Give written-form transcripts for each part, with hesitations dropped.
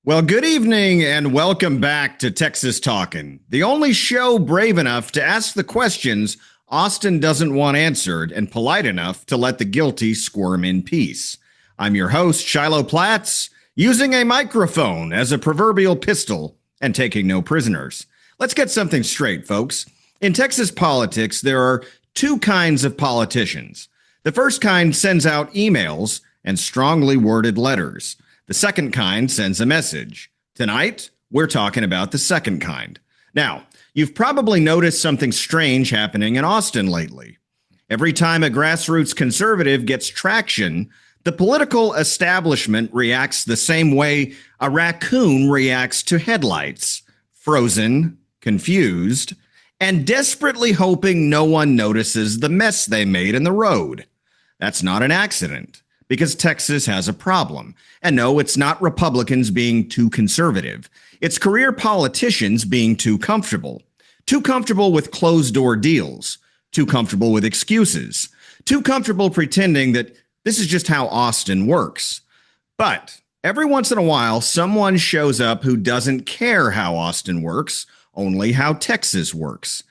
Well, good evening and welcome back to Texas Talkin, the only show brave enough to ask the questions Austin doesn't want answered and polite enough to let the guilty squirm in peace. I'm your host, Shiloh Platts, using a microphone as a proverbial pistol and taking no prisoners. Let's get something straight, folks. In Texas politics, there are two kinds of politicians. The first kind sends out emails and strongly worded letters. The second kind sends a message. Tonight, we're talking about the second kind. Now, you've probably noticed something strange happening in Austin lately. Every time a grassroots conservative gets traction, the political establishment reacts the same way a raccoon reacts to headlights: frozen, confused, and desperately hoping no one notices the mess they made in the road. That's not an accident, because Texas has a problem. And no, it's not Republicans being too conservative. It's career politicians being too comfortable with closed-door deals, too comfortable with excuses, too comfortable pretending that this is just how Austin works. But every once in a while, someone shows up who doesn't care how Austin works, only how Texas works.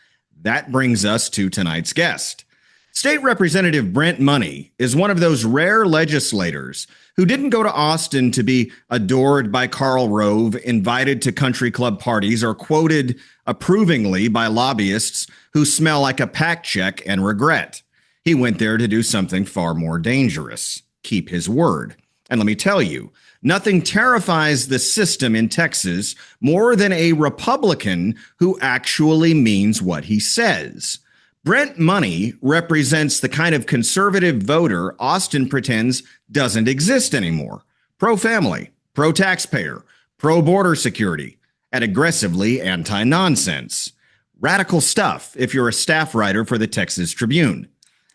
That brings us to tonight's guest. State Representative Brent Money is one of those rare legislators who didn't go to Austin to be adored by Karl Rove, invited to country club parties, or quoted approvingly by lobbyists who smell like a PAC check and regret. He went there to do something far more dangerous: keep his word. And let me tell you, nothing terrifies the system in Texas more than a Republican who actually means what he says. Brent Money represents the kind of conservative voter Austin pretends doesn't exist anymore. Pro-family, pro-taxpayer, pro-border security, and aggressively anti-nonsense. Radical stuff if you're a staff writer for the Texas Tribune.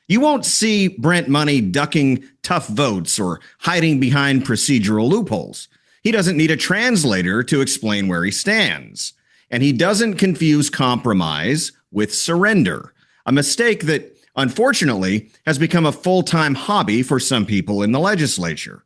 You won't see Brent Money ducking tough votes or hiding behind procedural loopholes. He doesn't need a translator to explain where he stands. And he doesn't confuse compromise with surrender. A mistake that, unfortunately, has become a full-time hobby for some people in the legislature.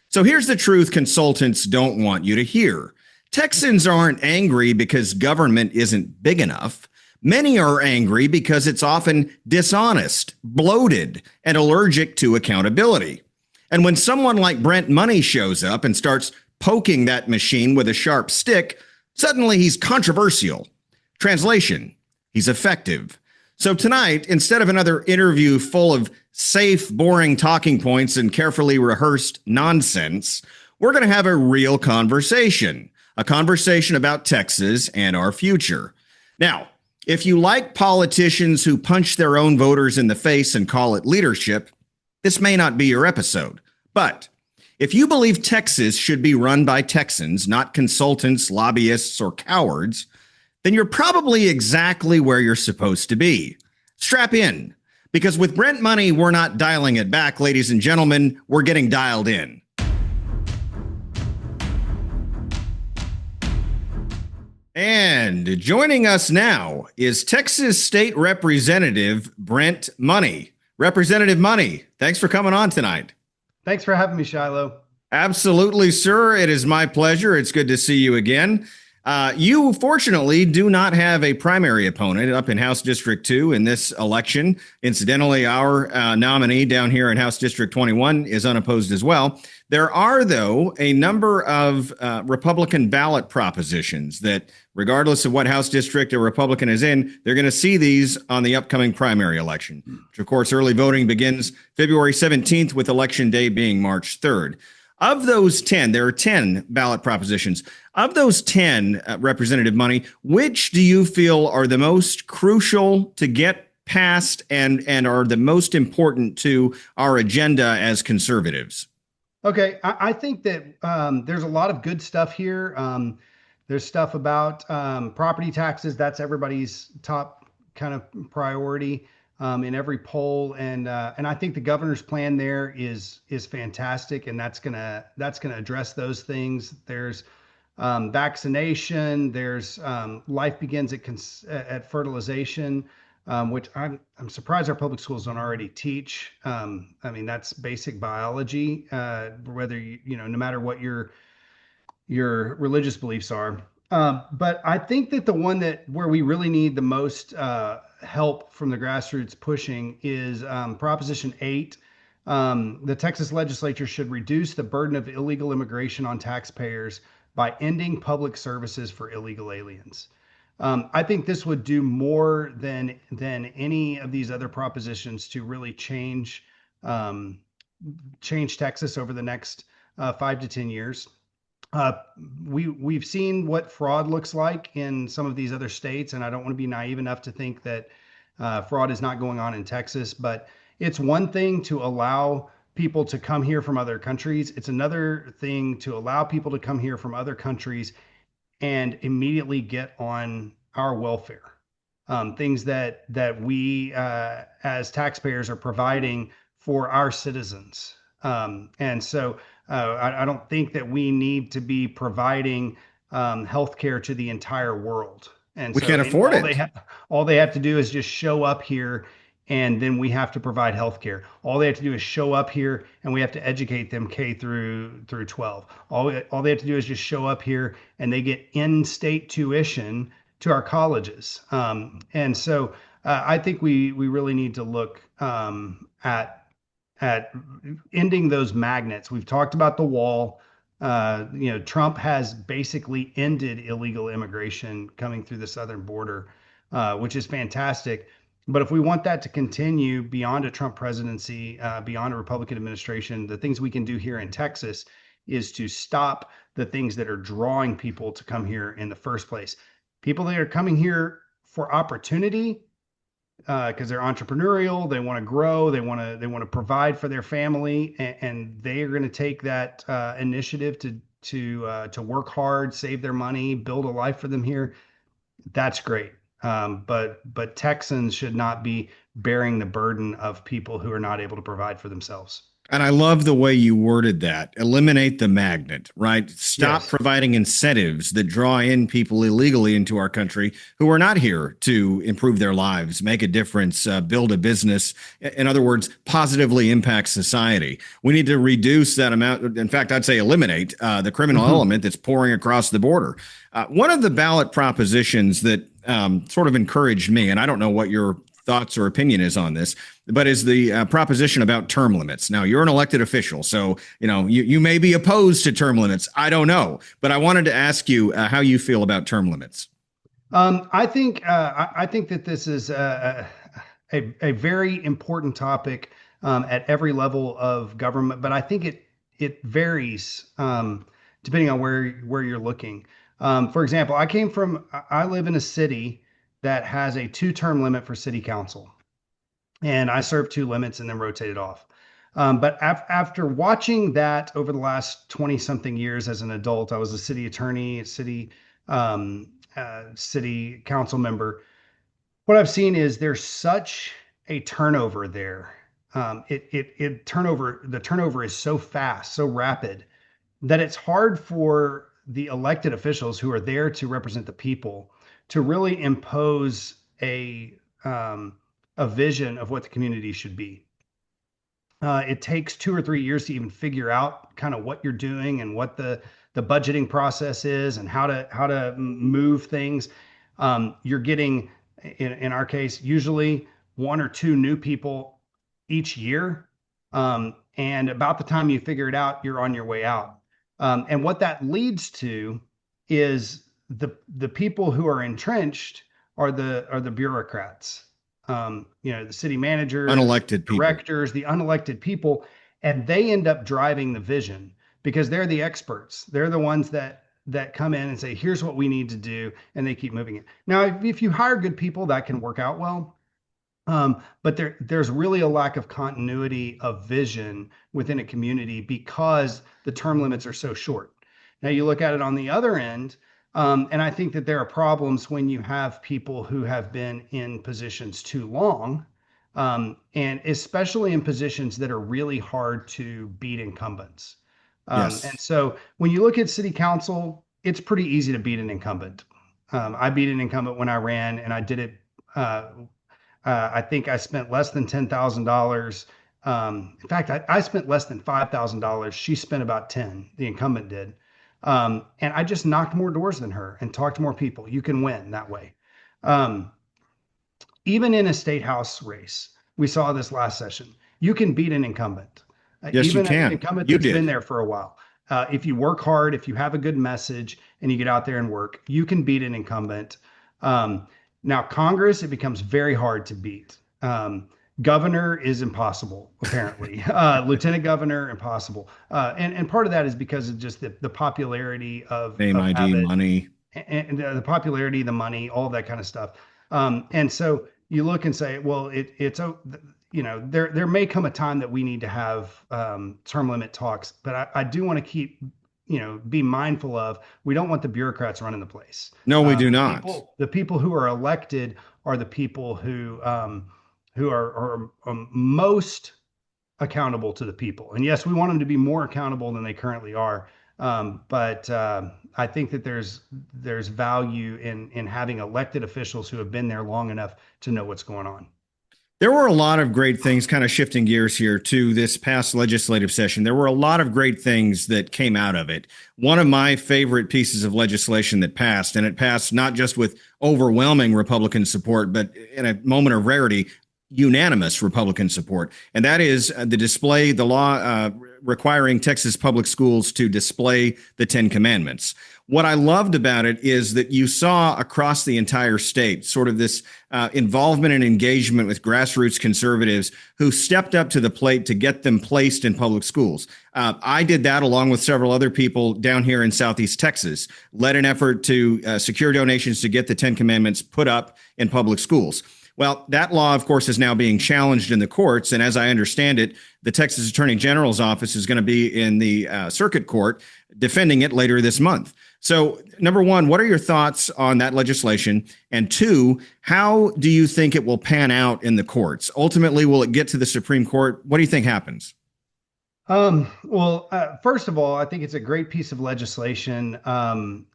So here's the truth consultants don't want you to hear. Texans aren't angry because government isn't big enough. Many are angry because it's often dishonest, bloated, and allergic to accountability. And when someone like Brent Money shows up and starts poking that machine with a sharp stick, suddenly he's controversial. Translation: he's effective. So tonight, instead of another interview full of safe, boring talking points and carefully rehearsed nonsense, we're going to have a real conversation, a conversation about Texas and our future. Now, if you like politicians who punch their own voters in the face and call it leadership, this may not be your episode. But if you believe Texas should be run by Texans, not consultants, lobbyists, or cowards, then you're probably exactly where you're supposed to be. Strap in, because with Brent Money, we're not dialing it back, ladies and gentlemen, we're getting dialed in. And joining us now is Texas State Representative Brent Money. Representative Money, thanks for coming on tonight. Thanks for having me, Shiloh. Absolutely, sir. It is my pleasure. It's good to see you again. You, fortunately, do not have a primary opponent up in House District 2 in this election. Incidentally, our nominee down here in House District 21 is unopposed as well. There are, though, a number of Republican ballot propositions that, regardless of what House district a Republican is in, they're going to see these on the upcoming primary election, which, of course, early voting begins February 17th, with Election Day being March 3rd. Of those 10, there are 10 ballot propositions. Of those 10, Representative Money, which do you feel are the most crucial to get passed and are the most important to our agenda as conservatives? Okay, I think that there's a lot of good stuff here. There's stuff about property taxes. That's everybody's top kind of priority in every poll, and I think the governor's plan there is fantastic, and that's gonna address those things. There's vaccination. There's life begins at fertilization, which I'm surprised our public schools don't already teach. I mean, that's basic biology. Whether no matter what your your religious beliefs are. But I think that the one that where we really need the most help from the grassroots pushing is Proposition 8. The Texas legislature should reduce the burden of illegal immigration on taxpayers by ending public services for illegal aliens. I think this would do more than any of these other propositions to really um, change Texas over the next 5 to 10 years. Uh, we've seen what fraud looks like in some of these other states, and I don't want to be naive enough to think that fraud is not going on in Texas. But it's one thing to allow people to come here from other countries. It's another thing to allow people to come here from other countries and immediately get on our welfare. Things that we as taxpayers are providing for our citizens. And so I don't think that we need to be providing healthcare to the entire world. And We so can't afford it. all they have to do is just show up here, and then we have to provide healthcare. All they have to do is show up here, and we have to educate them K through 12. All they have to do is just show up here, and they get in-state tuition to our colleges. And so I think we really need to look at ending those magnets. We've talked about the wall. Trump has basically ended illegal immigration coming through the southern border, which is fantastic. But if we want that to continue beyond a Trump presidency, beyond a Republican administration, the things we can do here in Texas is to stop the things that are drawing people to come here in the first place. People that are coming here for opportunity, because they're entrepreneurial, they want to grow, they want to provide for their family, and they are going to take that initiative to work hard, save their money, build a life for them here. That's great. But Texans should not be bearing the burden of people who are not able to provide for themselves. And I love the way you worded that. Eliminate the magnet, right? Stop Yes. providing incentives that draw in people illegally into our country who are not here to improve their lives, make a difference, build a business. In other words, positively impact society. We need to reduce that amount. In fact, I'd say eliminate the criminal element that's pouring across the border. One of the ballot propositions that sort of encouraged me, and I don't know what your thoughts or opinion is on this, but is the proposition about term limits. Now, you're an elected official, so you may be opposed to term limits. I don't know, but I wanted to ask you how you feel about term limits. I think that this is a very important topic at every level of government, but I think it varies depending on where you're looking. For example, I live in a city that has a 2-term limit for city council, and I served 2 limits and then rotated off. But after watching that over the last 20 something years as an adult, I was a city attorney, city council member. What I've seen is there's such a turnover there. The turnover is so fast, so rapid, that it's hard for the elected officials who are there to represent the people to really impose a vision of what the community should be. It takes 2 or 3 years to even figure out kind of what you're doing and what the budgeting process is and how to move things. You're getting, in our case, usually 1 or 2 new people each year. And about the time you figure it out, you're on your way out. And what that leads to is the people who are entrenched are the bureaucrats. The city managers, Unelected people. directors, the unelected people, and they end up driving the vision because they're the experts. They're the ones that come in and say, "Here's what we need to do," and they keep moving it. Now, if you hire good people, that can work out well. But there's really a lack of continuity of vision within a community because the term limits are so short. Now you look at it on the other end, and I think that there are problems when you have people who have been in positions too long, and especially in positions that are really hard to beat incumbents. And Yes. so when you look at city council, it's pretty easy to beat an incumbent. I beat an incumbent when I ran, and I did it. I think I spent less than $10,000. In fact, I spent less than $5,000. She spent about 10. The incumbent did. And I just knocked more doors than her and talked to more people. You can win that way. Um, Even in a state house race, we saw this last session. You can beat an incumbent, Yes, you even an can. incumbent You that's been did. there for a while. If you work hard, if you have a good message, and you get out there and work, you can beat an incumbent. Um, Now, Congress, it becomes very hard to beat. Governor is impossible, apparently. Lieutenant governor, impossible. And part of that is because of just the popularity Name, of ID, Abbott money. and the popularity, the money, all that kind of stuff. And so you look and say, well, there may come a time that we need to have term limit talks, but I do want to keep, be mindful of, we don't want the bureaucrats running the place. No, we do The not. people who are elected are the people who are most accountable to the people. And yes, we want them to be more accountable than they currently are. But I think that there's value in having elected officials who have been there long enough to know what's going on. There were a lot of great things, kind of shifting gears here to this past legislative session. There were a lot of great things that came out of it. One of my favorite pieces of legislation that passed, and it passed not just with overwhelming Republican support, but in a moment of rarity, unanimous Republican support. And that is the law requiring Texas public schools to display the Ten Commandments. What I loved about it is that you saw across the entire state sort of this involvement and engagement with grassroots conservatives who stepped up to the plate to get them placed in public schools. I did that along with several other people down here in Southeast Texas, led an effort to secure donations to get the Ten Commandments put up in public schools. Well, that law, of course, is now being challenged in the courts. And as I understand it, the Texas Attorney General's office is going to be in the circuit court defending it later this month. So, number one, what are your thoughts on that legislation? And two, how do you think it will pan out in the courts? Ultimately, will it get to the Supreme Court? What do you think happens? First of all, I think it's a great piece of legislation. All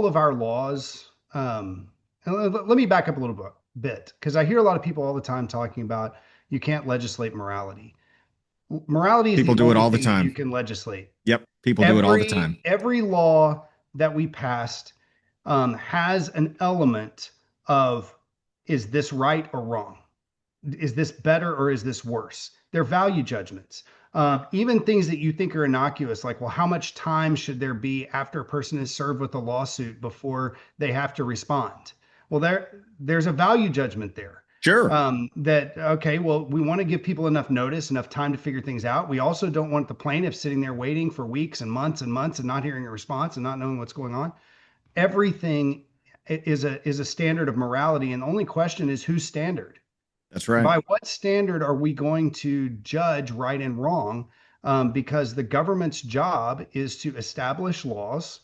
of our laws. Let me back up a little bit, because I hear a lot of people all the time talking about you can't legislate morality. Morality is People the do it only all the thing that you time. can legislate. Yep, people do it all the time. Every law that we passed has an element of, is this right or wrong? Is this better or is this worse? They're value judgments. Even things that you think are innocuous, like, well, how much time should there be after a person is served with a lawsuit before they have to respond? Well, there's a value judgment there. Sure. That, okay, well, we want to give people enough notice, enough time to figure things out. We also don't want the plaintiff sitting there waiting for weeks and months and not hearing a response and not knowing what's going on. Everything is a standard of morality, and the only question is whose standard. That's right. By what standard are we going to judge right and wrong? Because the government's job is to establish laws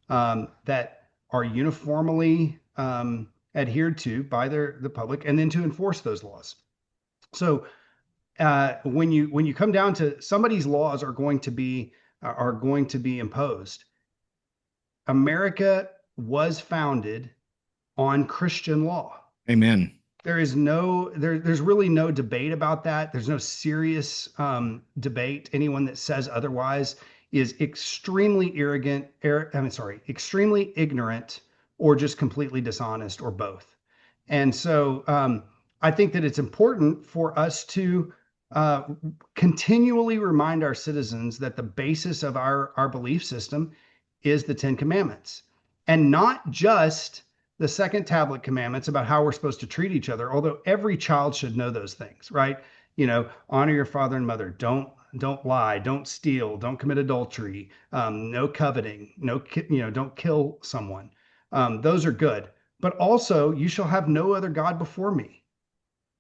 that are uniformly adhered to by the public, and then to enforce those laws. So when you come down to, somebody's laws are going to be imposed. America was founded on Christian law. Amen. There's really no debate about that. There's no serious debate. Anyone that says otherwise is extremely extremely ignorant, or just completely dishonest, or both. And so I think that it's important for us to continually remind our citizens that the basis of our belief system is the Ten Commandments, and not just the second tablet commandments about how we're supposed to treat each other, although every child should know those things, right? Honor your father and mother, don't lie, don't steal, don't commit adultery, no coveting, don't kill someone. Those are good. But also, you shall have no other God before me.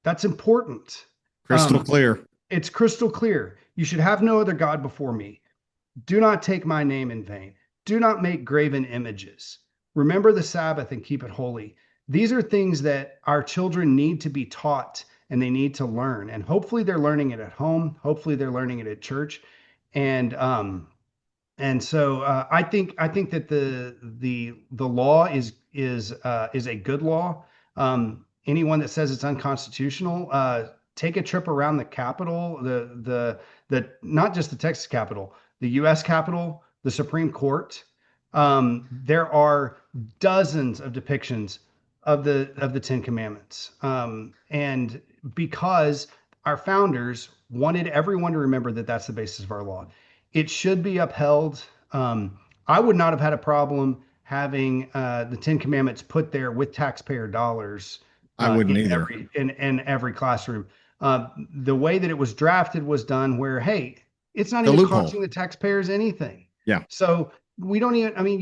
That's important. Crystal clear. It's crystal clear. You should have no other God before me. Do not take my name in vain. Do not make graven images. Remember the Sabbath and keep it holy. These are things that our children need to be taught, and they need to learn. And hopefully they're learning it at home. Hopefully they're learning it at church. And so I think that the law is a good law. Anyone that says it's unconstitutional, take a trip around the Capitol, the not just the Texas Capitol, the U.S. Capitol, the Supreme Court, there are dozens of depictions of the Ten Commandments, and because our founders wanted everyone to remember that that's the basis of our law, it should be upheld. I would not have had a problem having the Ten Commandments put there with taxpayer dollars I wouldn't in either. every classroom. The way that it was drafted was done where, hey, it's not The even loophole. costing the taxpayers anything. Yeah. So we don't even, I mean,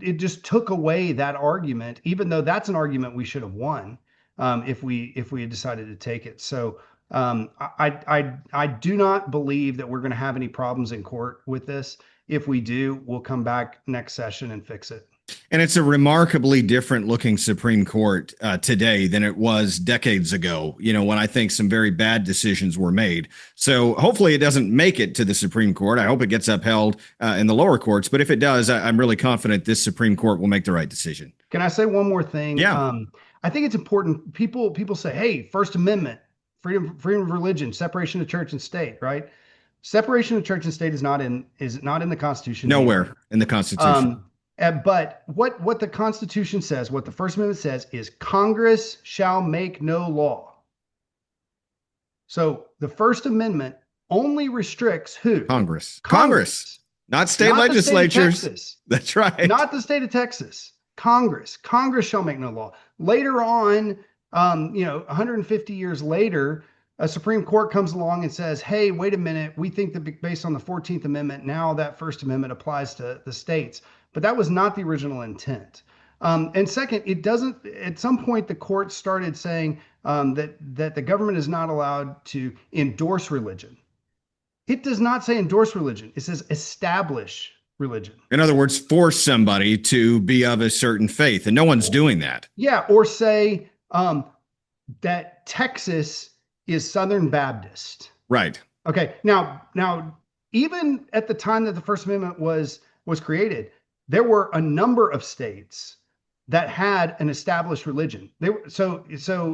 it just took away that argument, even though that's an argument we should have won, if we had decided to take it. So I do not believe that we're going to have any problems in court with this. If we do, we'll come back next session and fix it. And it's a remarkably different looking Supreme Court today than it was decades ago, when I think some very bad decisions were made. So hopefully it doesn't make it to the Supreme Court. I hope it gets upheld in the lower courts. But if it does, I'm really confident this Supreme Court will make the right decision. Can I say one more thing? Yeah. I think it's important. People say, hey, First Amendment, freedom of religion, separation of church and state, right? Separation of church and state is not in the Constitution. Nowhere anywhere. in the Constitution. But what the Constitution says, what the First Amendment says, is Congress shall make no law. So the First Amendment only restricts who? Congress, not state not legislatures. The state of Texas. That's right. Not the state of Texas. Congress shall make no law. Later on, 150 years later, a Supreme Court comes along and says, hey, wait a minute, we think that based on the 14th Amendment, now that First Amendment applies to the states. But that was not the original intent. And second, it doesn't, at some point, the court started saying that the government is not allowed to endorse religion. It does not say endorse religion. It says establish religion. In other words, force somebody to be of a certain faith, and no one's doing that. Yeah, or say that Texas is Southern Baptist. Right. Okay. Now, even at the time that the First Amendment was created, there were a number of states that had an established religion. So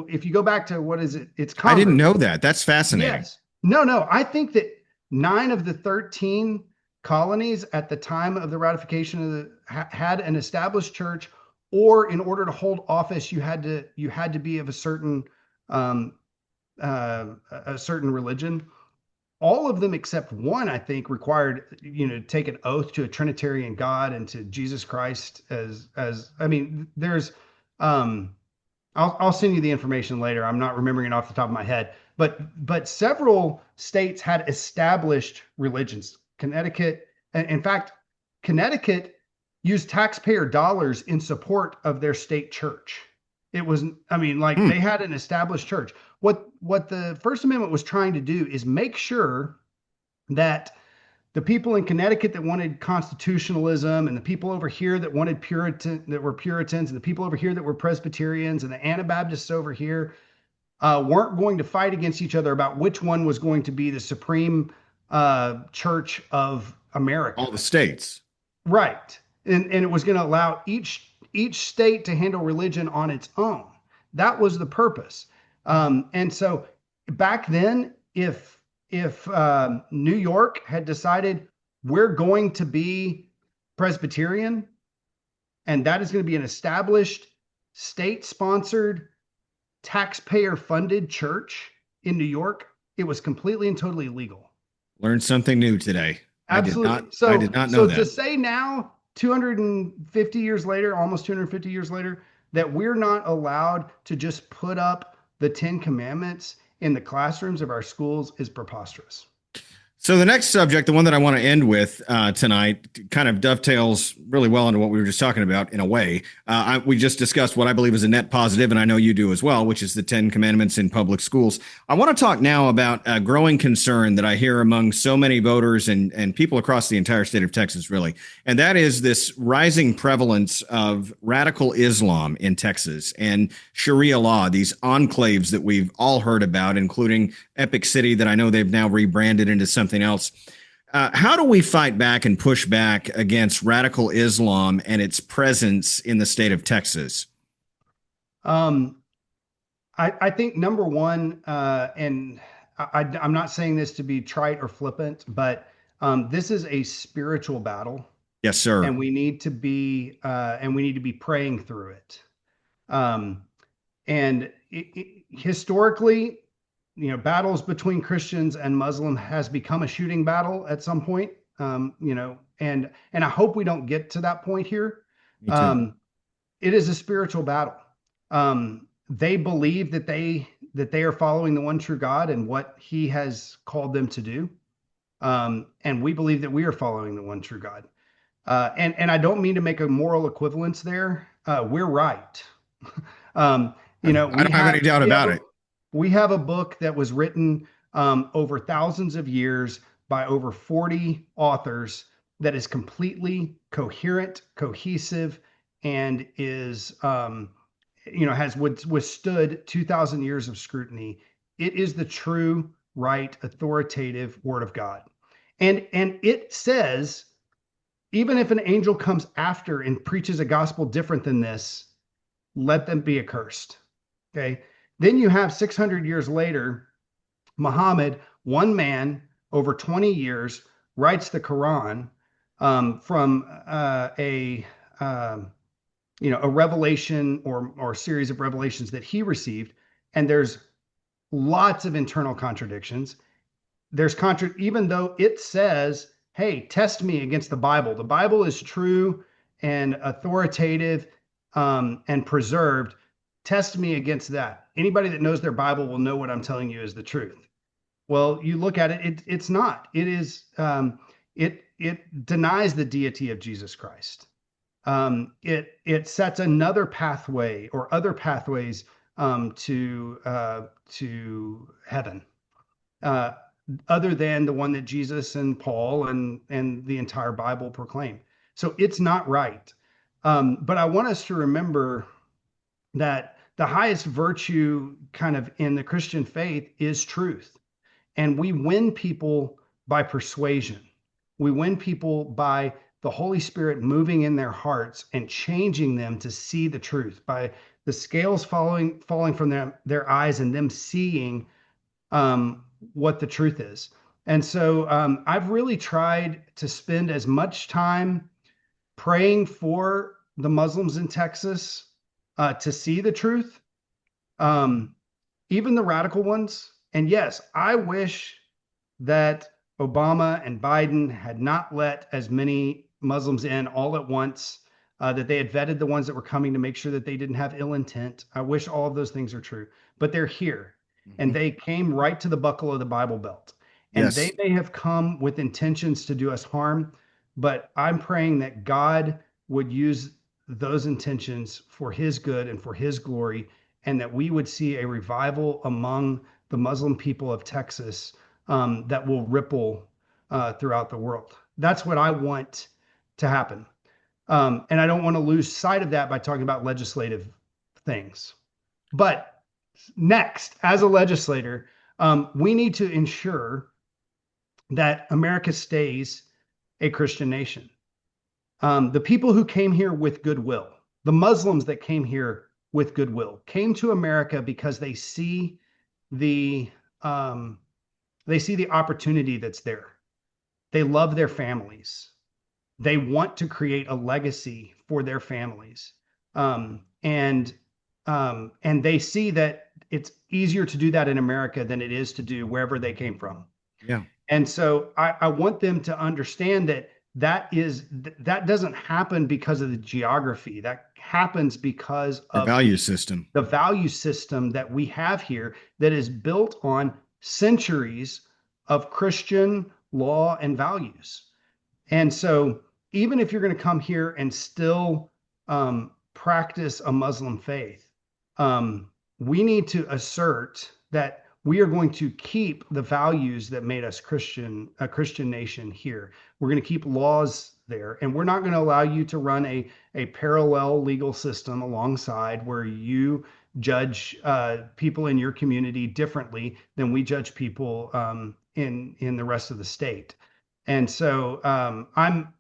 if you go back to what is it? It's Congress. I didn't know that. That's fascinating. Yes. No. I think that 9 of the 13 colonies at the time of the ratification had an established church, or in order to hold office, you had to be of a certain religion. All of them except one, I think, required to take an oath to a Trinitarian God and to Jesus Christ as I mean, there's I'll send you the information later. I'm not remembering it off the top of my head, but several states had established religions. Connecticut, in fact, Connecticut used taxpayer dollars in support of their state church. It was, they had an established church. What the First Amendment was trying to do is make sure that the people in Connecticut that wanted constitutionalism, and the people over here that wanted were Puritans, and the people over here that were Presbyterians, and the Anabaptists over here weren't going to fight against each other about which one was going to be the supreme church of America. All the states. Right. And it was going to allow each state to handle religion on its own. That was the purpose. And so back then, if New York had decided we're going to be Presbyterian, and that is going to be an established state-sponsored, taxpayer-funded church in New York, it was completely and totally illegal. Learned something new today. Absolutely. I did not know that. So to say now, 250 years later, almost 250 years later, that we're not allowed to just put up the 10 Commandments in the classrooms of our schools is preposterous. So the next subject, the one that I want to end with tonight, kind of dovetails really well into what we were just talking about in a way. We just discussed what I believe is a net positive, and I know you do as well, which is the 10 Commandments in public schools. I want to talk now about a growing concern that I hear among so many voters and people across the entire state of Texas, really. And that is this rising prevalence of radical Islam in Texas and Sharia law, these enclaves that we've all heard about, including Epic City, that I know they've now rebranded into something else. How do we fight back and push back against radical Islam and its presence in the state of Texas? I think number one, and I'm not saying this to be trite or flippant, but this is a spiritual battle. Yes, sir. and we need to be praying through it. Um, and historically, battles between Christians and Muslim has become a shooting battle at some point. And I hope we don't get to that point here. Me too. It is a spiritual battle. They believe that they are following the one true God and what He has called them to do, and we believe that we are following the one true God. And I don't mean to make a moral equivalence there. We're right. Um, I we don't have any have doubt about it. we have a book that was written over thousands of years by over 40 authors that is completely coherent, cohesive, and is has withstood 2,000 years of scrutiny. It is the true, right, authoritative Word of God, and it says even if an angel comes after and preaches a gospel different than this, let them be accursed. Okay. Then you have 600 years later, Muhammad, one man over 20 years, writes the Quran from a revelation or series of revelations that he received, and there's lots of internal contradictions. Even though it says, "Hey, test me against the Bible." The Bible is true and authoritative and preserved. Test me against that. Anybody that knows their Bible will know what I'm telling you is the truth. Well, you look at it, it's not. It is it denies the deity of Jesus Christ. It sets another pathway or other pathways to heaven, uh, other than the one that Jesus and Paul and the entire Bible proclaim. So it's not right. But I want us to remember that the highest virtue kind of in the Christian faith is truth. And we win people by persuasion. We win people by the Holy Spirit moving in their hearts and changing them to see the truth, by the scales falling from their eyes and them seeing what the truth is. And so I've really tried to spend as much time praying for the Muslims in Texas to see the truth, um, even the radical ones. And yes, I wish that Obama and Biden had not let as many Muslims in all at once, that they had vetted the ones that were coming to make sure that they didn't have ill intent. I wish all of those things are true, but they're here and Mhm. they came right to the buckle of the Bible Belt. And they Yes. may have come with intentions to do us harm, but I'm praying that God would use those intentions for His good and for His glory, and that we would see a revival among the Muslim people of Texas that will ripple throughout the world. That's what I want to happen. And I don't want to lose sight of that by talking about legislative things. But next, as a legislator, we need to ensure that America stays a Christian nation. The people who came here with goodwill, the Muslims that came here with goodwill, came to America because the um, they see the opportunity that's there. They love their families. They want to create a legacy for their families, and they see that it's easier to do that in America than it is to do wherever they came from. Yeah. And so I want them to understand that that doesn't happen because of the geography. That happens because Our of value system. the value system that we have here that is built on centuries of Christian law and values. And so, even if you're going to come here and still practice a Muslim faith, we need to assert that we are going to keep the values that made us a Christian nation here. We're going to keep laws there, and we're not going to allow you to run a parallel legal system alongside where you judge people in your community differently than we judge people in the rest of the state. And so I'm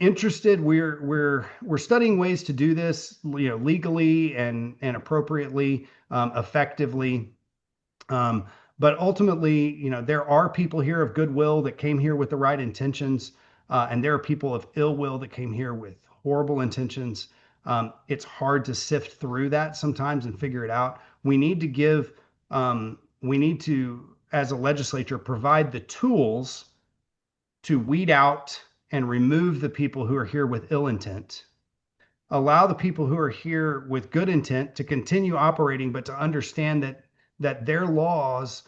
interested. We're studying ways to do this, legally and appropriately, effectively. But ultimately, there are people here of goodwill that came here with the right intentions. And there are people of ill will that came here with horrible intentions. It's hard to sift through that sometimes and figure it out. We need to, as a legislature, provide the tools to weed out and remove the people who are here with ill intent, allow the people who are here with good intent to continue operating, but to understand that their laws,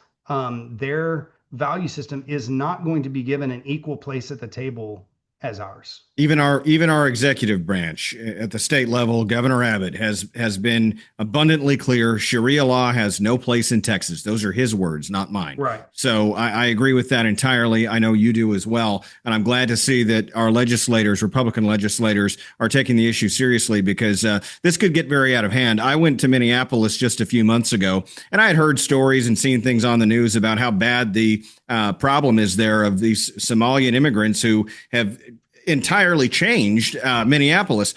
their value system is not going to be given an equal place at the table as ours. Even our executive branch at the state level, Governor Abbott has been abundantly clear. Sharia law has no place in Texas. Those are his words, not mine. Right. So I agree with that entirely. I know you do as well. And I'm glad to see that our legislators, Republican legislators, are taking the issue seriously, because this could get very out of hand. I went to Minneapolis just a few months ago, and I had heard stories and seen things on the news about how bad the problem is there of these Somalian immigrants who have entirely changed Minneapolis.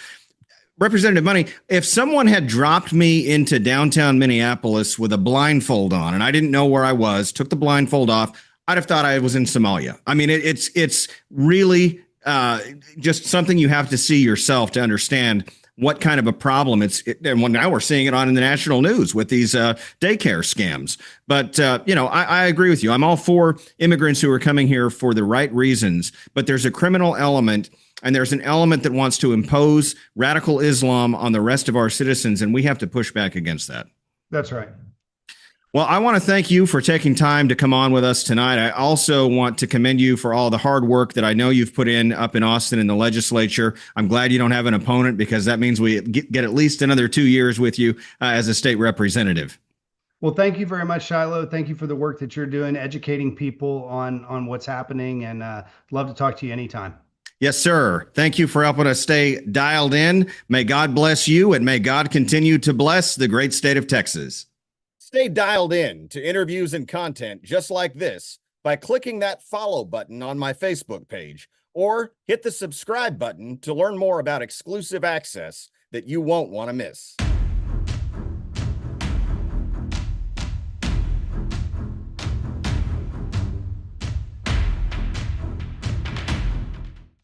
Representative Money, if someone had dropped me into downtown Minneapolis with a blindfold on and I didn't know where I was, took the blindfold off, I'd have thought I was in Somalia. I mean, it's really just something you have to see yourself to understand what kind of a problem and now we're seeing it on in the national news with these daycare scams. But, I agree with you. I'm all for immigrants who are coming here for the right reasons, but there's a criminal element, and there's an element that wants to impose radical Islam on the rest of our citizens, and we have to push back against that. That's right. Well, I want to thank you for taking time to come on with us tonight. I also want to commend you for all the hard work that I know you've put in up in Austin in the legislature. I'm glad you don't have an opponent, because that means we get at least another 2 years with you as a state representative. Well, thank you very much, Shiloh. Thank you for the work that you're doing, educating people on what's happening, and love to talk to you anytime. Yes, sir. Thank you for helping us stay dialed in. May God bless you, and may God continue to bless the great state of Texas. Stay dialed in to interviews and content just like this by clicking that follow button on my Facebook page, or hit the subscribe button to learn more about exclusive access that you won't want to miss.